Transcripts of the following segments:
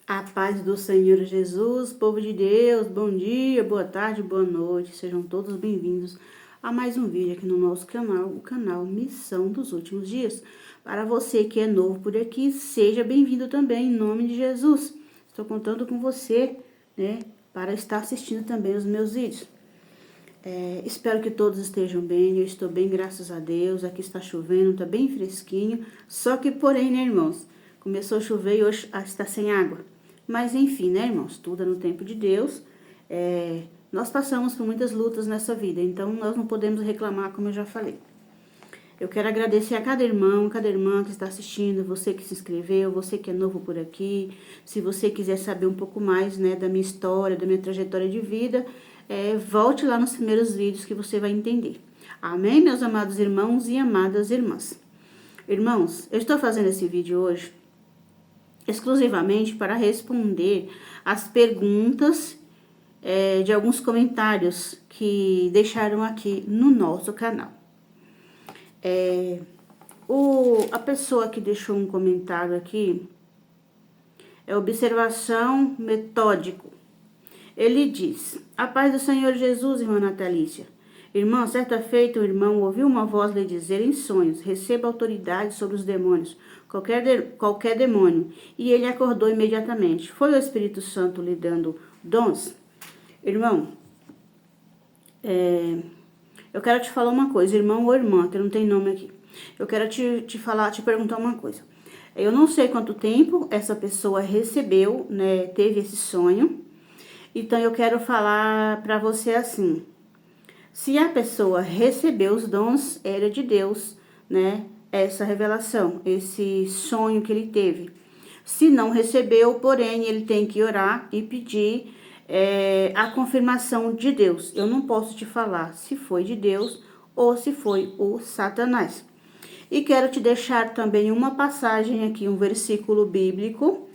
A paz do Senhor Jesus, povo de Deus, bom dia, boa tarde, boa noite, sejam todos bem-vindos a mais um vídeo aqui no nosso canal, o canal Missão dos Últimos Dias. Para você que é novo por aqui, seja bem-vindo também, em nome de Jesus. Estou contando com você, né, para estar assistindo também os meus vídeos. Espero que todos estejam bem, eu estou bem, graças a Deus. Aqui está chovendo, está bem fresquinho, só que porém, né, irmãos, começou a chover e hoje está sem água. Mas enfim, né, irmãos, tudo é no tempo de Deus. Nós passamos por muitas lutas nessa vida, então nós não podemos reclamar, como eu já falei. Eu quero agradecer a cada irmão, cada irmã que está assistindo, você que se inscreveu, você que é novo por aqui. Se você quiser saber um pouco mais, né, da minha história, da minha trajetória de vida, volte lá nos primeiros vídeos que você vai entender. Amém, meus amados irmãos e amadas irmãs. Irmãos, eu estou fazendo esse vídeo hoje exclusivamente para responder as perguntas de alguns comentários que deixaram aqui no nosso canal. A pessoa que deixou um comentário aqui é observação metódico. Ele diz: a paz do Senhor Jesus, irmã Natalícia. Irmã, certa feita, o irmão ouviu uma voz lhe dizer em sonhos: receba autoridade sobre os demônios, qualquer demônio. E ele acordou imediatamente. Foi o Espírito Santo lhe dando dons? Irmão, eu quero te falar uma coisa, irmão ou irmã, que não tem nome aqui. Eu quero te perguntar uma coisa. Eu não sei quanto tempo essa pessoa recebeu, né, teve esse sonho. Então, eu quero falar para você assim: se a pessoa recebeu os dons, era de Deus, né? Essa revelação, esse sonho que ele teve. Se não recebeu, porém, ele tem que orar e pedir a confirmação de Deus. Eu não posso te falar se foi de Deus ou se foi o Satanás. E quero te deixar também uma passagem aqui, um versículo bíblico,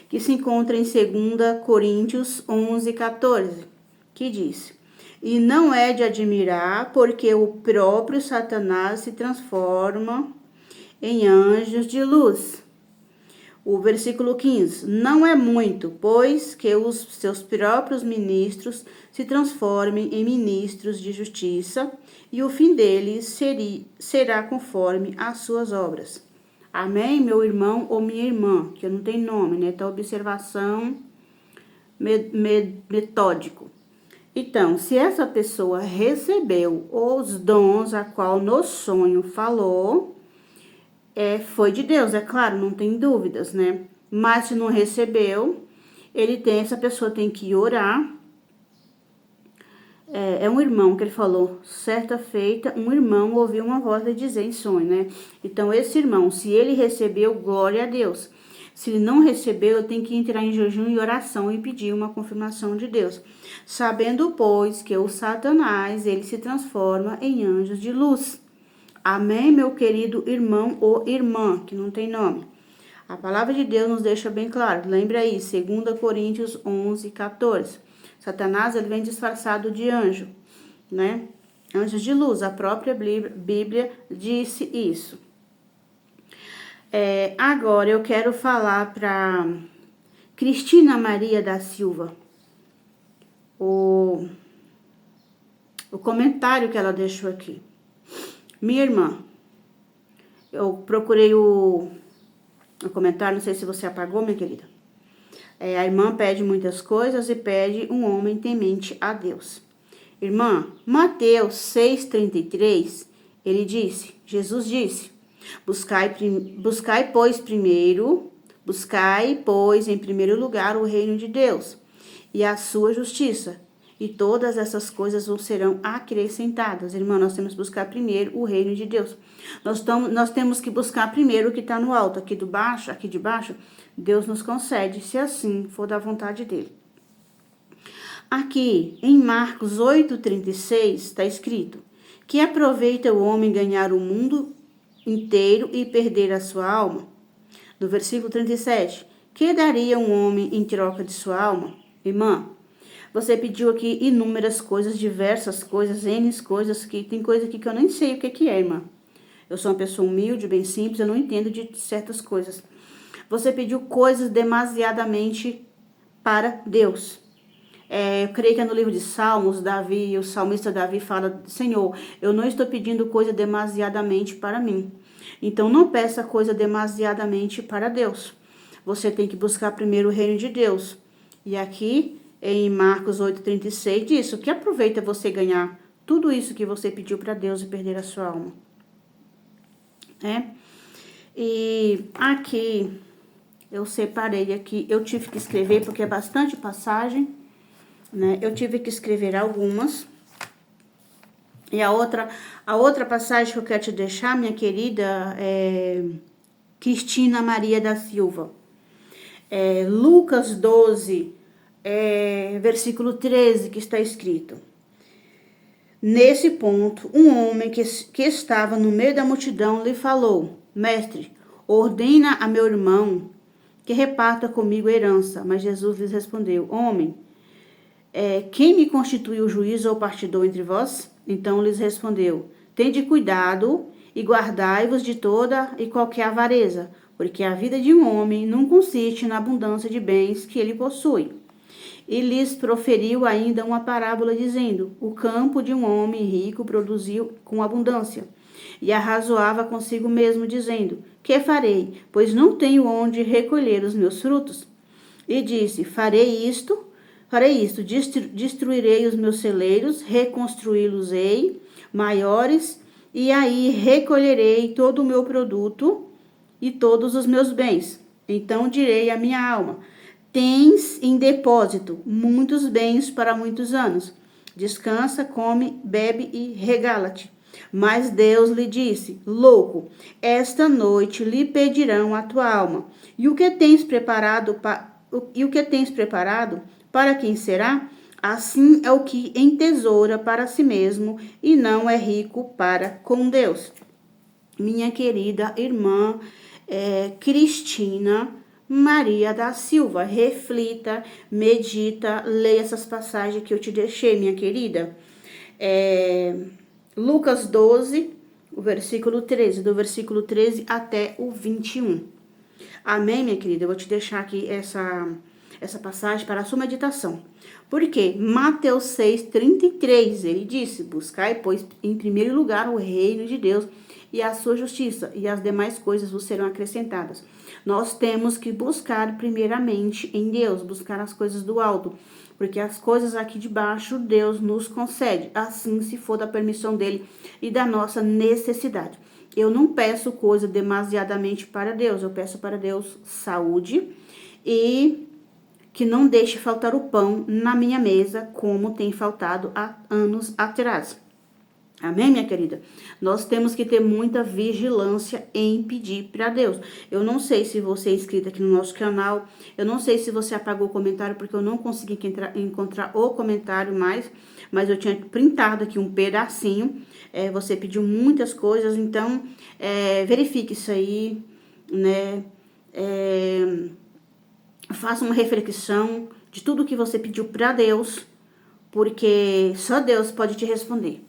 que se encontra em 2 Coríntios 11:14, que diz: e não é de admirar, porque o próprio Satanás se transforma em anjos de luz. O versículo 15: não é muito, pois que os seus próprios ministros se transformem em ministros de justiça, e o fim deles será conforme as suas obras. Amém, meu irmão ou minha irmã, que não tem nome, né? Tá observação metódico. Então, se essa pessoa recebeu os dons a qual no sonho falou, foi de Deus, é claro, não tem dúvidas, né? Mas se não recebeu, essa pessoa tem que orar. É um irmão que ele falou, certa feita, um irmão ouviu uma voz lhe dizer em sonho, né? Então, esse irmão, se ele recebeu, glória a Deus. Se ele não recebeu, tem que entrar em jejum e oração e pedir uma confirmação de Deus. Sabendo, pois, que o Satanás, ele se transforma em anjos de luz. Amém, meu querido irmão ou irmã, que não tem nome. A palavra de Deus nos deixa bem claro. Lembra aí, 2 Coríntios 11:14. Satanás, ele vem disfarçado de anjo, né? Anjos de luz, a própria Bíblia disse isso. Agora eu quero falar para Cristina Maria da Silva o comentário que ela deixou aqui. Minha irmã, eu procurei o comentário, não sei se você apagou, minha querida. A irmã pede muitas coisas e pede um homem temente a Deus. Irmã, Mateus 6:33, Jesus disse: buscai, pois, em primeiro lugar o reino de Deus e a sua justiça, e todas essas coisas serão acrescentadas. Irmã, nós temos que buscar primeiro o reino de Deus. Nós temos que buscar primeiro o que está no alto, aqui de baixo, Deus nos concede, se assim for da vontade dele. Aqui, em Marcos 8:36, está escrito: que aproveita o homem ganhar o mundo inteiro e perder a sua alma? No versículo 37, que daria um homem em troca de sua alma? Irmã, você pediu aqui inúmeras coisas, diversas coisas, N coisas, que tem coisa aqui que eu nem sei o que é, irmã. Eu sou uma pessoa humilde, bem simples, eu não entendo de certas coisas. Você pediu coisas demasiadamente para Deus. Eu creio que é no livro de Salmos, o salmista Davi fala: Senhor, eu não estou pedindo coisa demasiadamente para mim. Então, não peça coisa demasiadamente para Deus. Você tem que buscar primeiro o reino de Deus. E aqui, em Marcos 8,36, diz: o que aproveita você ganhar tudo isso que você pediu para Deus e perder a sua alma? E aqui, eu separei aqui, eu tive que escrever, porque é bastante passagem, né? Eu tive que escrever algumas. E a outra passagem que eu quero te deixar, minha querida, é Cristina Maria da Silva. Lucas 12, versículo 13, que está escrito: nesse ponto, um homem que estava no meio da multidão lhe falou: Mestre, ordena a meu irmão que reparta comigo a herança. Mas Jesus lhes respondeu: Homem, quem me constituiu juiz ou partidor entre vós? Então lhes respondeu: Tende cuidado e guardai-vos de toda e qualquer avareza, porque a vida de um homem não consiste na abundância de bens que ele possui. E lhes proferiu ainda uma parábola, dizendo: o campo de um homem rico produziu com abundância. E arrazoava consigo mesmo, dizendo: que farei, pois não tenho onde recolher os meus frutos? E disse: farei isto, destruirei os meus celeiros, reconstruí-los-ei maiores, e aí recolherei todo o meu produto e todos os meus bens. Então direi à minha alma: tens em depósito muitos bens para muitos anos. Descansa, come, bebe e regala-te. Mas Deus lhe disse: louco, esta noite lhe pedirão a tua alma. E o que tens preparado para quem será? Assim é o que entesoura para si mesmo e não é rico para com Deus. Minha querida irmã Cristina Maria da Silva, reflita, medita, leia essas passagens que eu te deixei, minha querida. Lucas 12, o versículo 13, do versículo 13 até o 21. Amém, minha querida? Eu vou te deixar aqui essa passagem para a sua meditação. Porque Mateus 6,33, ele disse: buscai, pois, em primeiro lugar o reino de Deus e a sua justiça, e as demais coisas vos serão acrescentadas. Nós temos que buscar primeiramente em Deus, buscar as coisas do alto, porque as coisas aqui de baixo Deus nos concede, assim se for da permissão dele e da nossa necessidade. Eu não peço coisa demasiadamente para Deus, eu peço para Deus saúde e que não deixe faltar o pão na minha mesa, como tem faltado há anos atrás. Amém, minha querida? Nós temos que ter muita vigilância em pedir para Deus. Eu não sei se você é inscrito aqui no nosso canal, eu não sei se você apagou o comentário, porque eu não consegui encontrar o comentário mais, mas eu tinha printado aqui um pedacinho. Você pediu muitas coisas, então verifique isso aí, né? Faça uma reflexão de tudo que você pediu para Deus, porque só Deus pode te responder.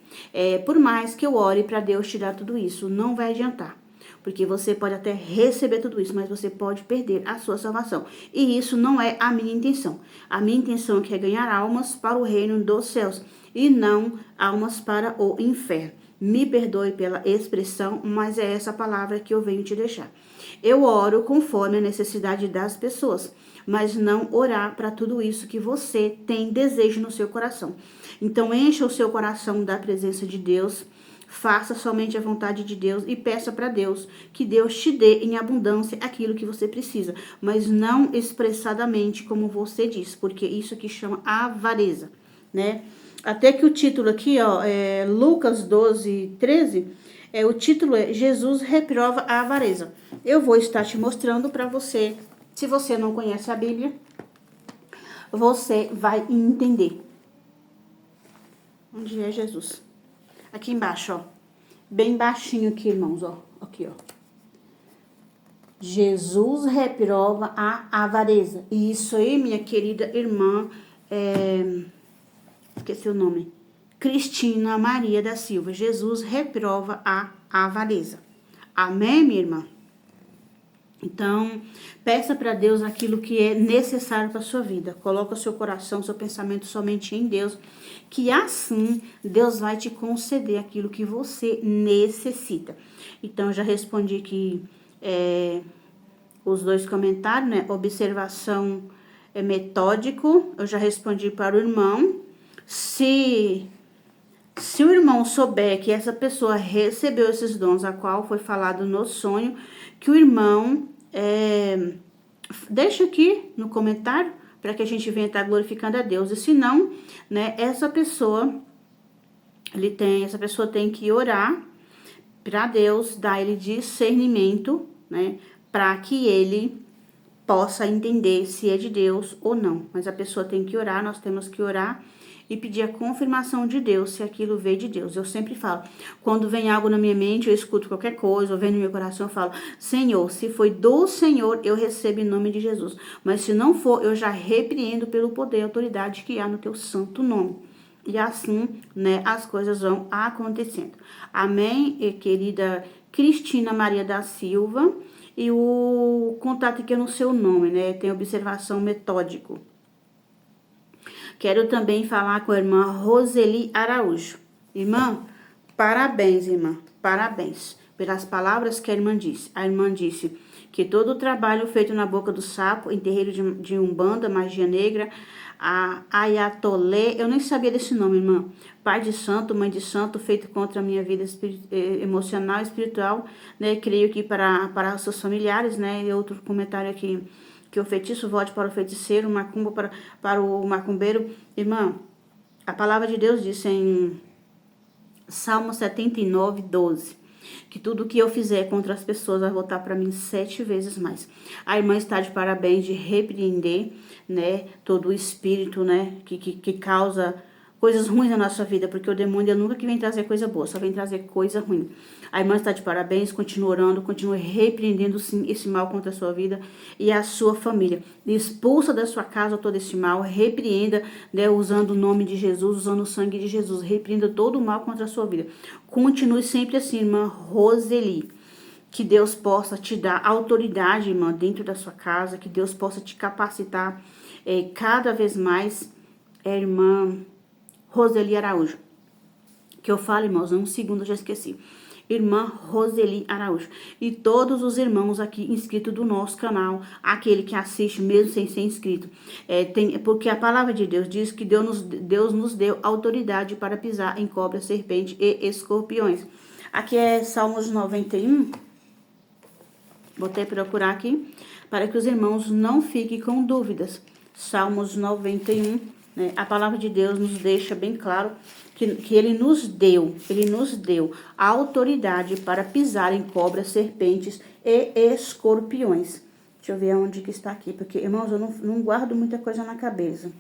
Por mais que eu ore para Deus te dar tudo isso, não vai adiantar. Porque você pode até receber tudo isso, mas você pode perder a sua salvação. E isso não é a minha intenção. A minha intenção é ganhar almas para o reino dos céus e não almas para o inferno. Me perdoe pela expressão, mas é essa palavra que eu venho te deixar. Eu oro conforme a necessidade das pessoas, mas não orar para tudo isso que você tem desejo no seu coração. Então, encha o seu coração da presença de Deus, faça somente a vontade de Deus e peça para Deus que Deus te dê em abundância aquilo que você precisa, mas não expressadamente como você diz, porque isso aqui chama avareza, né? Até que o título aqui, ó, Lucas 12, 13, o título é Jesus reprova a avareza. Eu vou estar te mostrando para você. Se você não conhece a Bíblia, você vai entender. Onde é Jesus? Aqui embaixo, ó. Bem baixinho aqui, irmãos, ó. Aqui, ó. Jesus reprova a avareza. E isso aí, minha querida irmã, esqueci o nome. Cristina Maria da Silva. Jesus reprova a avareza. Amém, minha irmã? Então, peça para Deus aquilo que é necessário para a sua vida. Coloca seu coração, seu pensamento somente em Deus, que assim Deus vai te conceder aquilo que você necessita. Então, eu já respondi aqui os 2 comentários, né? Observação metódico, eu já respondi para o irmão. Se o irmão souber que essa pessoa recebeu esses dons, a qual foi falado no sonho, que o irmão deixa aqui no comentário, para que a gente venha estar glorificando a Deus. E se não, né, essa pessoa tem que orar para Deus dar ele discernimento, né, para que ele possa entender se é de Deus ou não. Mas a pessoa tem que orar, nós temos que orar e pedir a confirmação de Deus, se aquilo veio de Deus. Eu sempre falo, quando vem algo na minha mente, eu escuto qualquer coisa, ou vem no meu coração, eu falo, Senhor, se foi do Senhor, eu recebo em nome de Jesus. Mas se não for, eu já repreendo pelo poder e autoridade que há no teu santo nome. E assim, né, as coisas vão acontecendo. Amém, querida Cristina Maria da Silva. E o contato aqui é no seu nome, né, tem observação metódico. Quero também falar com a irmã Roseli Araújo. Irmã, parabéns, irmã, parabéns pelas palavras que a irmã disse. A irmã disse que todo o trabalho feito na boca do sapo, em terreiro de Umbanda, magia negra, a Ayatolé, eu nem sabia desse nome, irmã, pai de santo, mãe de santo, feito contra a minha vida emocional e espiritual, né, creio que para os seus familiares, né, e outro comentário aqui, que o feitiço volte para o feiticeiro, macumba para o macumbeiro. Irmã, a palavra de Deus diz em Salmo 79, 12, que tudo que eu fizer contra as pessoas vai voltar para mim 7 vezes mais. A irmã está de parabéns de repreender, né, todo o espírito, né, que causa coisas ruins na nossa vida, porque o demônio nunca que vem trazer coisa boa, só vem trazer coisa ruim. A irmã está de parabéns, continua orando, continua repreendendo sim esse mal contra a sua vida e a sua família. Expulsa da sua casa todo esse mal, repreenda, né, usando o nome de Jesus, usando o sangue de Jesus, repreenda todo o mal contra a sua vida. Continue sempre assim, irmã Roseli. Que Deus possa te dar autoridade, irmã, dentro da sua casa, que Deus possa te capacitar cada vez mais, irmã Roseli Araújo. Que eu falo, irmãos, um segundo eu já esqueci. Irmã Roseli Araújo. E todos os irmãos aqui inscritos do nosso canal, aquele que assiste mesmo sem ser inscrito. Porque a palavra de Deus diz que Deus nos deu autoridade para pisar em cobra, serpente e escorpiões. Aqui é Salmos 91. Vou até procurar aqui, para que os irmãos não fiquem com dúvidas. Salmos 91, né? A palavra de Deus nos deixa bem claro que Ele nos deu a autoridade para pisar em cobras, serpentes e escorpiões. Deixa eu ver onde que está aqui, porque, irmãos, eu não guardo muita coisa na cabeça.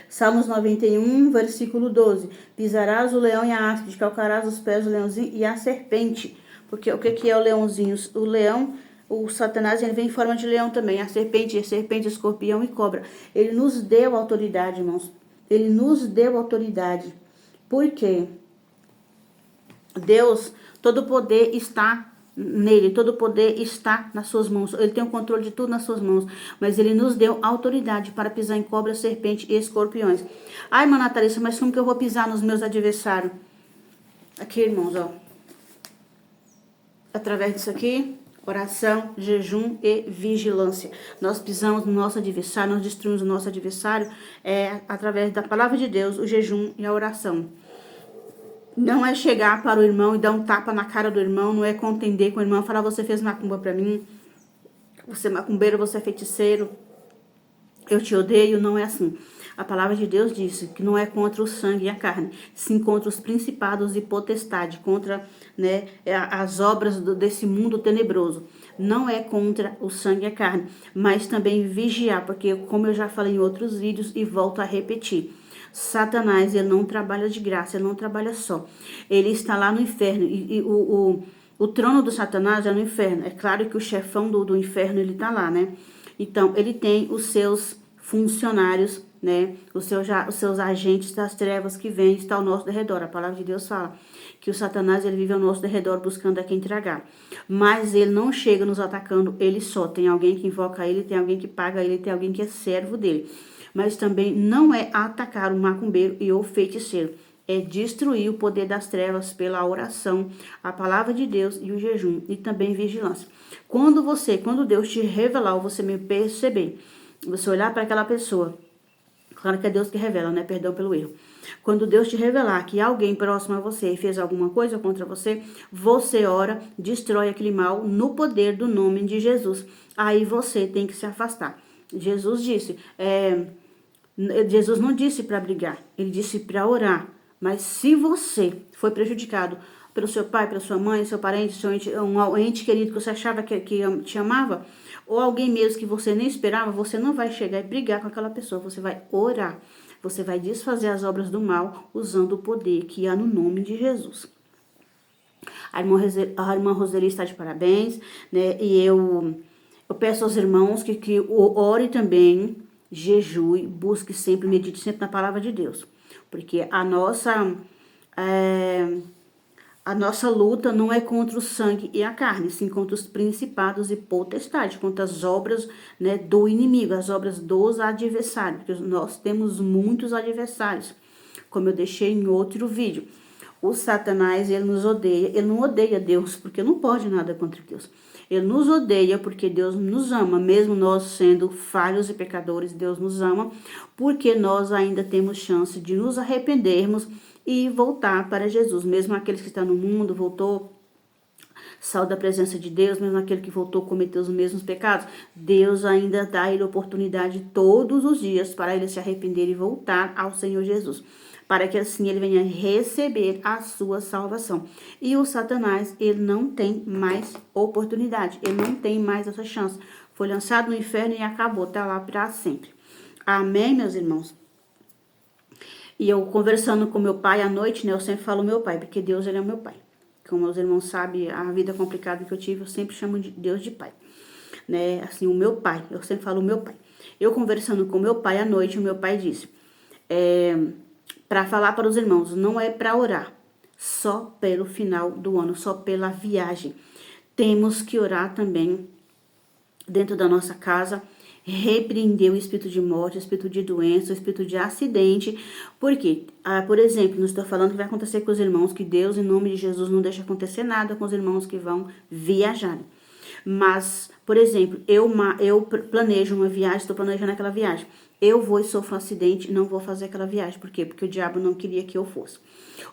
Salmos 91, versículo 12. Pisarás o leão e a áspide, calcarás os pés do leãozinho e a serpente. Porque o que é o leãozinho? O leão, o Satanás, ele vem em forma de leão também. A serpente, escorpião e cobra. Ele nos deu autoridade, irmãos. Ele nos deu autoridade. Por quê? Deus, todo poder está nele, todo poder está nas suas mãos. Ele tem o controle de tudo nas suas mãos. Mas ele nos deu autoridade para pisar em cobra, serpente e escorpiões. Ai, irmã Natalícia, mas como que eu vou pisar nos meus adversários? Aqui, irmãos, ó. Através disso aqui, oração, jejum e vigilância. Nós pisamos no nosso adversário, nós destruímos o nosso adversário através da palavra de Deus, o jejum e a oração. Não é chegar para o irmão e dar um tapa na cara do irmão, não é contender com o irmão, falar, você fez macumba para mim, você é macumbeiro, você é feiticeiro, eu te odeio, não é assim. A palavra de Deus disse que não é contra o sangue e a carne, sim contra os principados e potestades, contra, né, as obras desse mundo tenebroso. Não é contra o sangue e a carne, mas também vigiar, porque como eu já falei em outros vídeos e volto a repetir, Satanás, ele não trabalha de graça, ele não trabalha só. Ele está lá no inferno e o trono do Satanás é no inferno. É claro que o chefão do inferno, ele está lá, né? Então, ele tem os seus funcionários né? Os seus agentes das trevas que vêm estão ao nosso derredor. A palavra de Deus fala que o Satanás, ele vive ao nosso derredor buscando a quem tragar. Mas ele não chega nos atacando, ele só. Tem alguém que invoca ele, tem alguém que paga ele, tem alguém que é servo dele. Mas também não é atacar o macumbeiro e o feiticeiro. É destruir o poder das trevas pela oração, a palavra de Deus e o jejum. E também vigilância. Quando Deus te revelar ou você me perceber, você olhar para aquela pessoa, claro que é Deus que revela, né? Perdão pelo erro. Quando Deus te revelar que alguém próximo a você fez alguma coisa contra você, você ora, destrói aquele mal no poder do nome de Jesus. Aí você tem que se afastar. Jesus não disse para brigar, ele disse para orar. Mas se você foi prejudicado pelo seu pai, pela sua mãe, seu parente, um ente querido que você achava que te amava, ou alguém mesmo que você nem esperava, você não vai chegar e brigar com aquela pessoa, você vai orar. Você vai desfazer as obras do mal usando o poder que há no nome de Jesus. A irmã Roseli está de parabéns, né? E eu peço aos irmãos que ore também, jejue, busque sempre, medite sempre na palavra de Deus. Porque a nossa luta não é contra o sangue e a carne, sim contra os principados e potestades, contra as obras, né, do inimigo, as obras dos adversários, porque nós temos muitos adversários, como eu deixei em outro vídeo. O Satanás, ele nos odeia, ele não odeia Deus, porque não pode nada contra Deus. Ele nos odeia porque Deus nos ama, mesmo nós sendo falhos e pecadores, Deus nos ama, porque nós ainda temos chance de nos arrependermos e voltar para Jesus. Mesmo aqueles que estão no mundo, saiu da presença de Deus, mesmo aquele que voltou cometeu os mesmos pecados, Deus ainda dá a ele oportunidade todos os dias para ele se arrepender e voltar ao Senhor Jesus, para que assim ele venha receber a sua salvação. E o Satanás, ele não tem mais oportunidade, ele não tem mais essa chance. Foi lançado no inferno e acabou, tá lá para sempre. Amém, meus irmãos? E eu conversando com meu pai à noite, né, eu sempre falo meu pai, porque Deus, ele é meu pai. Como meus irmãos sabem, a vida complicada que eu tive, eu sempre chamo de Deus de pai. Né, assim, o meu pai, eu sempre falo meu pai. Eu conversando com meu pai à noite, o meu pai disse, para falar para os irmãos, não é para orar, só pelo final do ano, só pela viagem. Temos que orar também dentro da nossa casa, repreender o espírito de morte, o espírito de doença, o espírito de acidente. Porque, por exemplo, não estou falando que vai acontecer com os irmãos, que Deus, em nome de Jesus, não deixa acontecer nada com os irmãos que vão viajar. Mas, por exemplo, eu planejo uma viagem, estou planejando aquela viagem. Eu vou e sofro um acidente, não vou fazer aquela viagem. Por quê? Porque o diabo não queria que eu fosse.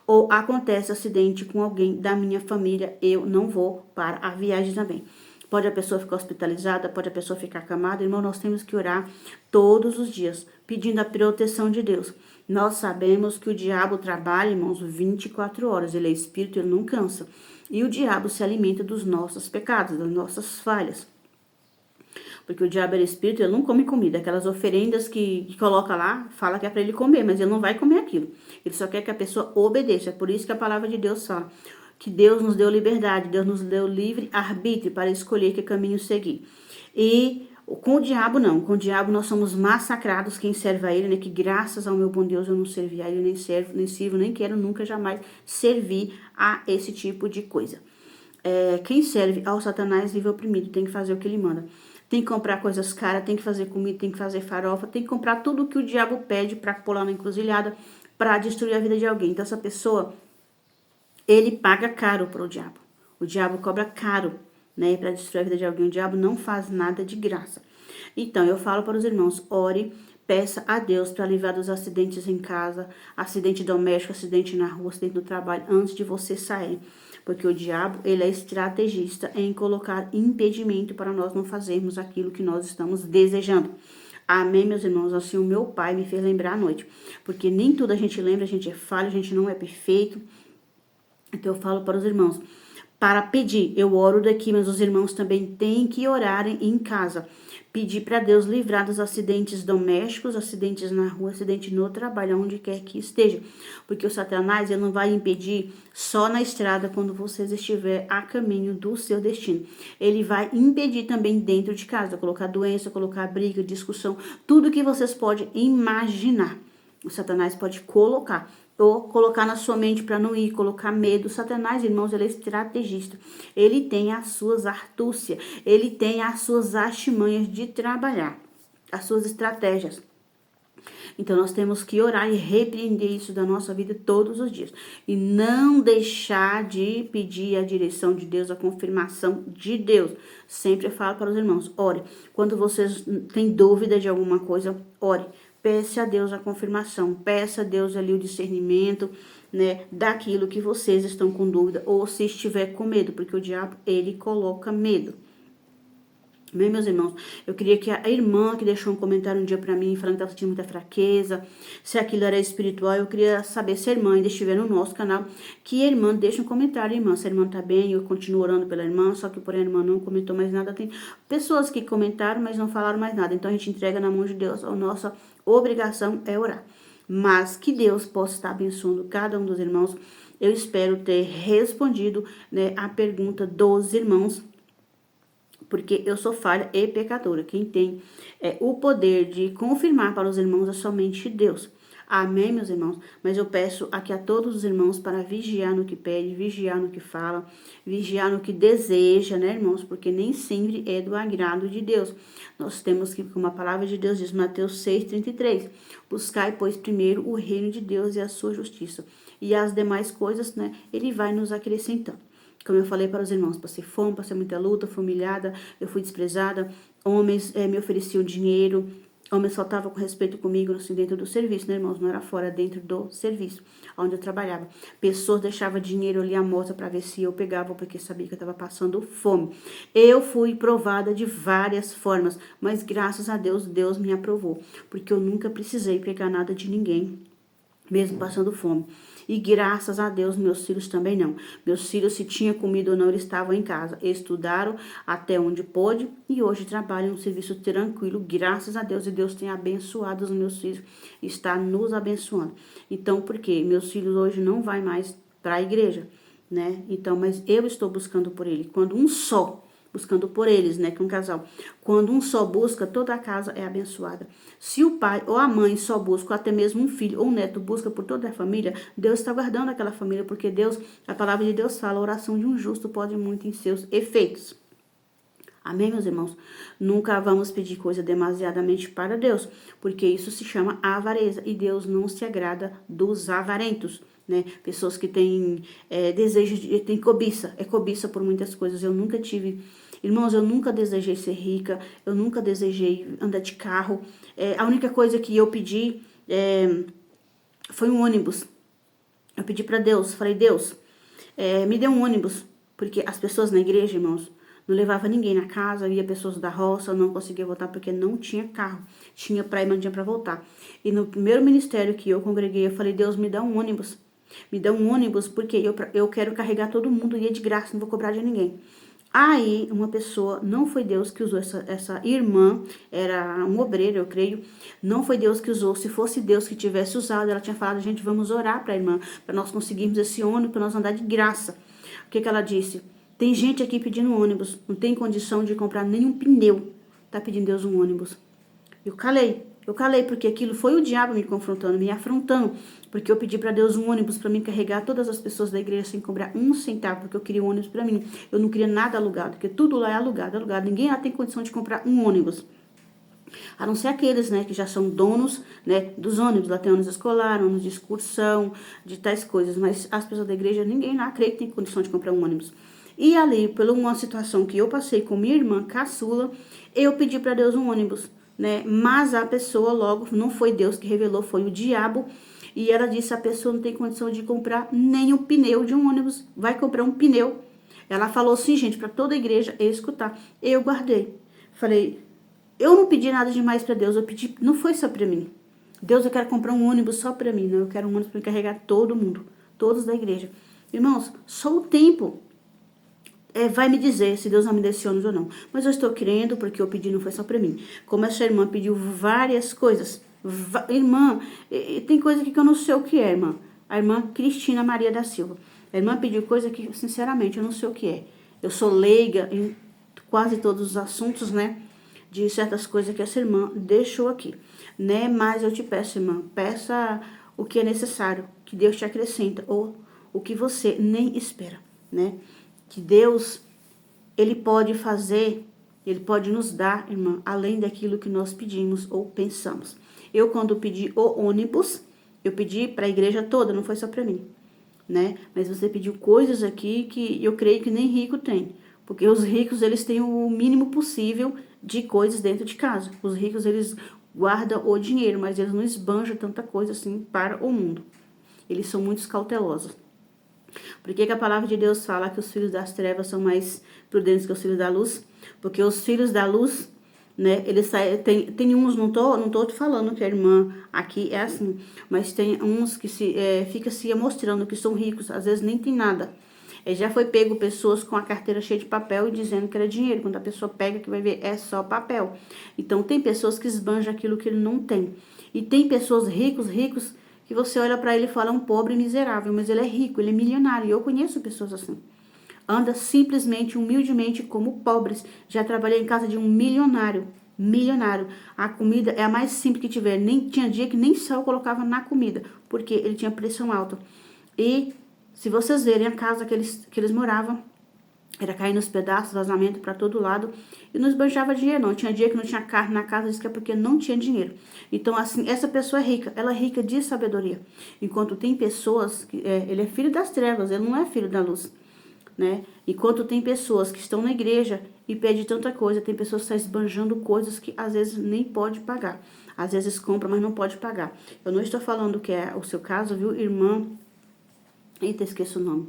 Ou acontece acidente com alguém da minha família, eu não vou para a viagem também. Pode a pessoa ficar hospitalizada, pode a pessoa ficar acamada. Irmão, nós temos que orar todos os dias, pedindo a proteção de Deus. Nós sabemos que o diabo trabalha, irmãos, 24 horas. Ele é espírito, ele não cansa. E o diabo se alimenta dos nossos pecados, das nossas falhas. Porque o diabo é espírito, ele não come comida. Aquelas oferendas que coloca lá, fala que é para ele comer, mas ele não vai comer aquilo. Ele só quer que a pessoa obedeça. É por isso que a palavra de Deus fala que Deus nos deu liberdade, Deus nos deu livre arbítrio para escolher que caminho seguir. E com o diabo não, com o diabo nós somos massacrados, quem serve a ele, né? Que graças ao meu bom Deus eu não servi a ele, nem sirvo, nem quero nunca jamais servir a esse tipo de coisa. Quem serve ao Satanás vive oprimido, tem que fazer o que ele manda. Tem que comprar coisas caras, tem que fazer comida, tem que fazer farofa, tem que comprar tudo o que o diabo pede para pular na encruzilhada, para destruir a vida de alguém. Então essa pessoa, ele paga caro para o diabo. O diabo cobra caro, né, para destruir a vida de alguém. O diabo não faz nada de graça. Então, eu falo para os irmãos, ore, peça a Deus para livrar dos acidentes em casa, acidente doméstico, acidente na rua, acidente no trabalho, antes de você sair. Porque o diabo, ele é estrategista em colocar impedimento para nós não fazermos aquilo que nós estamos desejando. Amém, meus irmãos? Assim, o meu pai me fez lembrar à noite. Porque nem tudo a gente lembra, a gente é falho, a gente não é perfeito. Então, eu falo para os irmãos, para pedir, eu oro daqui, mas os irmãos também têm que orarem em casa, Pedir para Deus livrar dos acidentes domésticos, acidentes na rua, acidente no trabalho, onde quer que esteja. Porque o Satanás, ele não vai impedir só na estrada quando vocês estiver a caminho do seu destino. Ele vai impedir também dentro de casa, colocar doença, colocar briga, discussão, tudo que vocês podem imaginar. O Satanás pode colocar, ou colocar na sua mente para não ir, colocar medo. O Satanás, irmãos, ele é estrategista. Ele tem as suas astúcias, ele tem as suas artimanhas de trabalhar, as suas estratégias. Então, nós temos que orar e repreender isso da nossa vida todos os dias. E não deixar de pedir a direção de Deus, a confirmação de Deus. Sempre falo para os irmãos, ore. Quando vocês têm dúvida de alguma coisa, ore. Peça a Deus a confirmação, peça a Deus ali o discernimento, né, daquilo que vocês estão com dúvida, ou se estiver com medo, porque o diabo, ele coloca medo. Bem, meus irmãos, eu queria que a irmã que deixou um comentário um dia pra mim, falando que estava sentindo muita fraqueza, se aquilo era espiritual, eu queria saber se a irmã ainda estiver no nosso canal, que a irmã deixe um comentário, irmã, se a irmã tá bem, eu continuo orando pela irmã, só que porém a irmã não comentou mais nada, tem pessoas que comentaram, mas não falaram mais nada, então a gente entrega na mão de Deus, a nossa obrigação é orar. Mas que Deus possa estar abençoando cada um dos irmãos, eu espero ter respondido, né, a pergunta dos irmãos, porque eu sou falha e pecadora. Quem tem o poder de confirmar para os irmãos é somente Deus. Amém, meus irmãos? Mas eu peço aqui a todos os irmãos para vigiar no que pede, vigiar no que fala, vigiar no que deseja, né, irmãos? Porque nem sempre é do agrado de Deus. Nós temos que, como a palavra de Deus diz, Mateus 6,33, buscai, pois, primeiro o reino de Deus e a sua justiça. E as demais coisas, né, ele vai nos acrescentando. Como eu falei para os irmãos, passei fome, passei muita luta, fui humilhada, eu fui desprezada, homens me ofereciam dinheiro, homens faltavam com respeito comigo assim, dentro do serviço, né, irmãos? Não era fora, dentro do serviço, onde eu trabalhava. Pessoas deixavam dinheiro ali à mostra para ver se eu pegava, porque sabia que eu estava passando fome. Eu fui provada de várias formas, mas graças a Deus, Deus me aprovou, porque eu nunca precisei pegar nada de ninguém, mesmo passando fome. E graças a Deus, meus filhos também não. Meus filhos, se tinha comida ou não, eles estavam em casa. Estudaram até onde pôde e hoje trabalham um serviço tranquilo, graças a Deus. E Deus tem abençoado os meus filhos, está nos abençoando. Então, por quê? Meus filhos hoje não vão mais para a igreja, né? Então, mas eu estou buscando por ele. Quando um só buscando por eles, né, que um casal. Quando um só busca, toda a casa é abençoada. Se o pai ou a mãe só busca, ou até mesmo um filho ou um neto busca por toda a família, Deus está guardando aquela família, porque Deus, a palavra de Deus fala, a oração de um justo pode muito em seus efeitos. Amém, meus irmãos? Nunca vamos pedir coisa demasiadamente para Deus, porque isso se chama avareza, e Deus não se agrada dos avarentos, né? Pessoas que têm desejo, têm cobiça, cobiça por muitas coisas. Eu nunca tive, irmãos, eu nunca desejei ser rica, eu nunca desejei andar de carro. A única coisa que eu pedi foi um ônibus. Eu pedi para Deus, falei, Deus, me dê um ônibus, porque as pessoas na igreja, irmãos, não levava ninguém na casa, ia pessoas da roça, não conseguia voltar porque não tinha carro. Tinha pra ir, mas não tinha pra voltar. E no primeiro ministério que eu congreguei, eu falei, Deus, me dá um ônibus. Me dá um ônibus porque eu quero carregar todo mundo e é de graça, não vou cobrar de ninguém. Aí, uma pessoa, não foi Deus que usou essa irmã, era um obreiro, eu creio, não foi Deus que usou. Se fosse Deus que tivesse usado, ela tinha falado, gente, vamos orar pra irmã, para nós conseguirmos esse ônibus, para nós andar de graça. O que ela disse? Tem gente aqui pedindo ônibus, não tem condição de comprar nenhum pneu, tá pedindo Deus um ônibus. Eu calei porque aquilo foi o diabo me confrontando, me afrontando, porque eu pedi para Deus um ônibus para mim carregar todas as pessoas da igreja sem cobrar um centavo, porque eu queria um ônibus para mim. Eu não queria nada alugado, porque tudo lá é alugado. Ninguém lá tem condição de comprar um ônibus. A não ser aqueles, né, que já são donos, né, dos ônibus. Lá tem ônibus escolar, ônibus de excursão, de tais coisas. Mas as pessoas da igreja, ninguém lá crê que tem condição de comprar um ônibus. E ali, por uma situação que eu passei com minha irmã caçula, eu pedi para Deus um ônibus, né? Mas a pessoa logo, não foi Deus que revelou, foi o diabo. E ela disse, a pessoa não tem condição de comprar nem o pneu de um ônibus, vai comprar um pneu. Ela falou assim, gente, para toda a igreja escutar. Eu guardei. Falei, eu não pedi nada demais para Deus, eu pedi, não foi só para mim. Deus, eu quero comprar um ônibus só para mim, não, eu quero um ônibus para carregar todo mundo, todos da igreja. Irmãos, só o tempo. vai me dizer se Deus não me deu esse ônibus ou não. Mas eu estou querendo, porque eu pedi não foi só para mim. Como essa irmã pediu várias coisas. Irmã, tem coisa aqui que eu não sei o que é, irmã. A irmã Cristina Maria da Silva. A irmã pediu coisa que, sinceramente, eu não sei o que é. Eu sou leiga em quase todos os assuntos, né? De certas coisas que essa irmã deixou aqui, né? Mas eu te peço, irmã, peça o que é necessário, que Deus te acrescenta, ou o que você nem espera, né? Que Deus, Ele pode fazer, Ele pode nos dar, irmã, além daquilo que nós pedimos ou pensamos. Eu, quando pedi o ônibus, eu pedi para a igreja toda, não foi só para mim, né? Mas você pediu coisas aqui que eu creio que nem rico tem. Porque os ricos, eles têm o mínimo possível de coisas dentro de casa. Os ricos, eles guardam o dinheiro, mas eles não esbanjam tanta coisa assim para o mundo. Eles são muito cautelosos. Por que a palavra de Deus fala que os filhos das trevas são mais prudentes que os filhos da luz? Porque os filhos da luz, né, eles tem uns, não tô te falando que a irmã aqui é assim, mas tem uns que fica se mostrando que são ricos, às vezes nem tem nada. Já foi pego pessoas com a carteira cheia de papel e dizendo que era dinheiro. Quando a pessoa pega, que vai ver, é só papel. Então, tem pessoas que esbanjam aquilo que ele não tem. E tem pessoas ricos, que você olha para ele e fala, um pobre miserável, mas ele é rico, ele é milionário. E eu conheço pessoas assim. Anda simplesmente, humildemente, como pobres. Já trabalhei em casa de um milionário. A comida é a mais simples que tiver. Tinha dia que nem sal eu colocava na comida, porque ele tinha pressão alta. E se vocês verem a casa que eles moravam, era caindo os pedaços, vazamento para todo lado, e não esbanjava dinheiro não. Tinha dia que não tinha carne na casa, disse que é porque não tinha dinheiro. Então, assim, essa pessoa é rica, ela é rica de sabedoria. Enquanto tem pessoas, ele é filho das trevas, ele não é filho da luz, né? Enquanto tem pessoas que estão na igreja e pedem tanta coisa, tem pessoas que estão esbanjando coisas que às vezes nem pode pagar. Às vezes compra, mas não pode pagar. Eu não estou falando que é o seu caso, viu, irmã? Eita, esqueço o nome.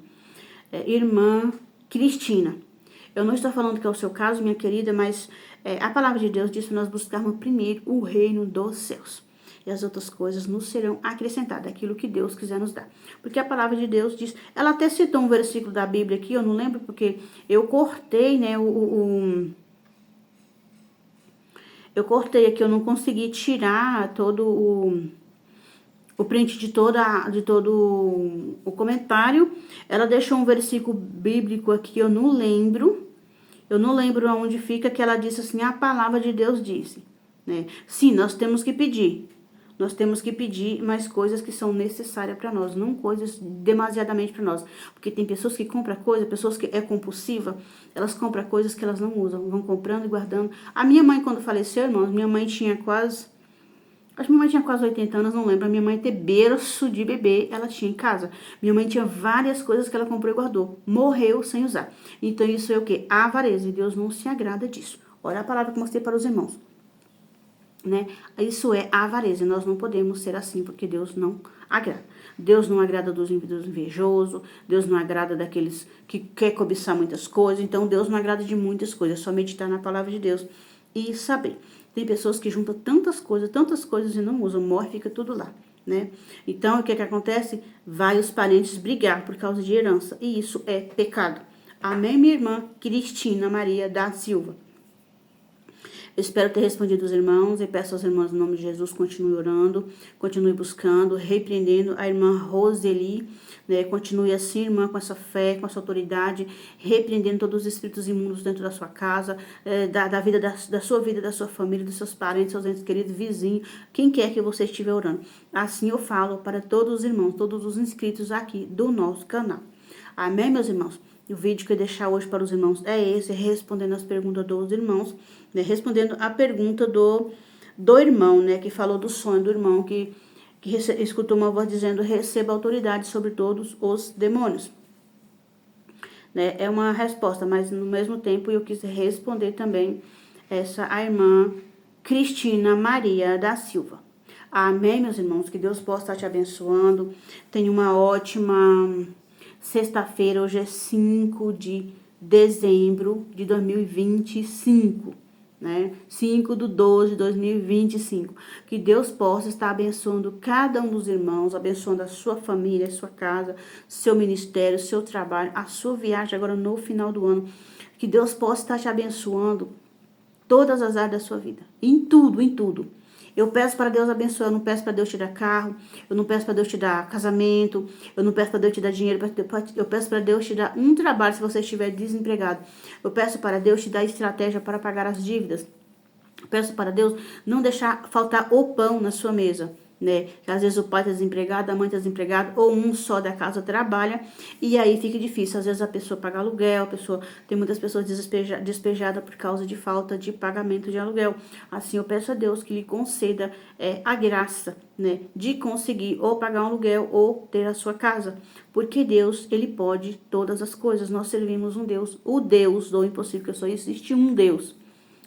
Irmã Cristina. Eu não estou falando que é o seu caso, minha querida, mas a palavra de Deus diz para nós buscarmos primeiro o reino dos céus. E as outras coisas nos serão acrescentadas, aquilo que Deus quiser nos dar. Porque a palavra de Deus diz... Ela até citou um versículo da Bíblia aqui, eu não lembro, porque eu cortei, né, eu cortei aqui, eu não consegui tirar todo o print de todo o comentário. Ela deixou um versículo bíblico aqui, eu não lembro aonde fica, que ela disse assim, a palavra de Deus disse, né? Sim, nós temos que pedir mais coisas que são necessárias para nós, não coisas demasiadamente para nós, porque tem pessoas que compram coisa, pessoas que é compulsiva, elas compram coisas que elas não usam, vão comprando e guardando. A minha mãe, quando faleceu, irmãos, minha mãe tinha quase 80 anos, não lembro. A minha mãe ter berço de bebê, ela tinha em casa. Minha mãe tinha várias coisas que ela comprou e guardou. Morreu sem usar. Então isso é o quê? A avareza. E Deus não se agrada disso. Olha a palavra que eu mostrei para os irmãos, né? Isso é a avareza. E nós não podemos ser assim, porque Deus não agrada. Deus não agrada dos invejosos. Deus não agrada daqueles que quer cobiçar muitas coisas. Então Deus não agrada de muitas coisas. É só meditar na palavra de Deus e saber. Tem pessoas que juntam tantas coisas e não usam, morre, fica tudo lá, né? Então, o que acontece? Vai os parentes brigar por causa de herança, e isso é pecado. Amém, minha irmã Cristina Maria da Silva? Eu espero ter respondido os irmãos e peço aos irmãos, no nome de Jesus, continue orando, continue buscando, repreendendo a irmã Roseli, né? Continue assim, irmã, com essa fé, com essa autoridade, repreendendo todos os espíritos imundos dentro da sua casa, da vida, da sua vida, da sua família, dos seus parentes, seus entes queridos, vizinhos, quem quer que você estiver orando. Assim eu falo para todos os irmãos, todos os inscritos aqui do nosso canal. Amém, meus irmãos? O vídeo que eu deixar hoje para os irmãos é esse, respondendo as perguntas dos irmãos, né? Respondendo a pergunta do irmão, né? Que falou do sonho do irmão, que escutou uma voz dizendo, receba autoridade sobre todos os demônios. Né? É uma resposta, mas no mesmo tempo eu quis responder também a irmã Cristina Maria da Silva. Amém, meus irmãos? Que Deus possa estar te abençoando. Tenha uma ótima sexta-feira, hoje é 5 de dezembro de 2025, né? 5/12/2025. Que Deus possa estar abençoando cada um dos irmãos, abençoando a sua família, a sua casa, seu ministério, seu trabalho, a sua viagem agora no final do ano. Que Deus possa estar te abençoando todas as áreas da sua vida. Em tudo, em tudo. Eu peço para Deus abençoar, eu não peço para Deus te dar carro, eu não peço para Deus te dar casamento, eu não peço para Deus te dar dinheiro, eu peço para Deus te dar um trabalho se você estiver desempregado. Eu peço para Deus te dar estratégia para pagar as dívidas. Eu peço para Deus não deixar faltar o pão na sua mesa, né? Às vezes o pai está desempregado, a mãe está desempregada, ou um só da casa trabalha, e aí fica difícil. Às vezes a pessoa paga aluguel, tem muitas pessoas despejadas por causa de falta de pagamento de aluguel. Assim, eu peço a Deus que lhe conceda a graça, né, de conseguir ou pagar um aluguel ou ter a sua casa, porque Deus, ele pode todas as coisas. Nós servimos um Deus, o Deus do impossível, que só existe um Deus,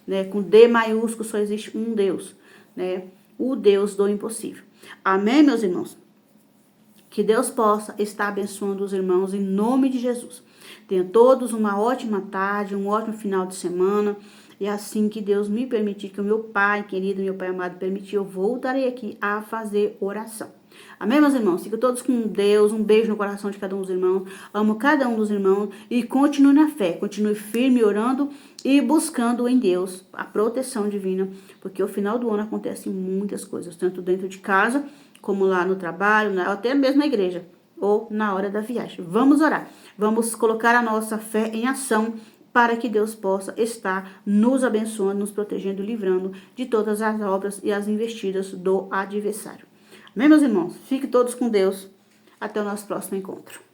né? Com D maiúsculo, só existe um Deus, né? O Deus do impossível. Amém, meus irmãos? Que Deus possa estar abençoando os irmãos em nome de Jesus. Tenham todos uma ótima tarde, um ótimo final de semana. E assim que Deus me permitir, que o meu Pai querido, meu Pai amado permitir, eu voltarei aqui a fazer oração. Amém, meus irmãos? Fiquem todos com Deus. Um beijo no coração de cada um dos irmãos. Amo cada um dos irmãos. E continue na fé. Continue firme, orando e buscando em Deus a proteção divina. Porque ao final do ano acontecem muitas coisas. Tanto dentro de casa, como lá no trabalho, até mesmo na igreja. Ou na hora da viagem. Vamos orar. Vamos colocar a nossa fé em ação, para que Deus possa estar nos abençoando, nos protegendo, livrando de todas as obras e as investidas do adversário. Amém, meus irmãos? Fiquem todos com Deus. Até o nosso próximo encontro.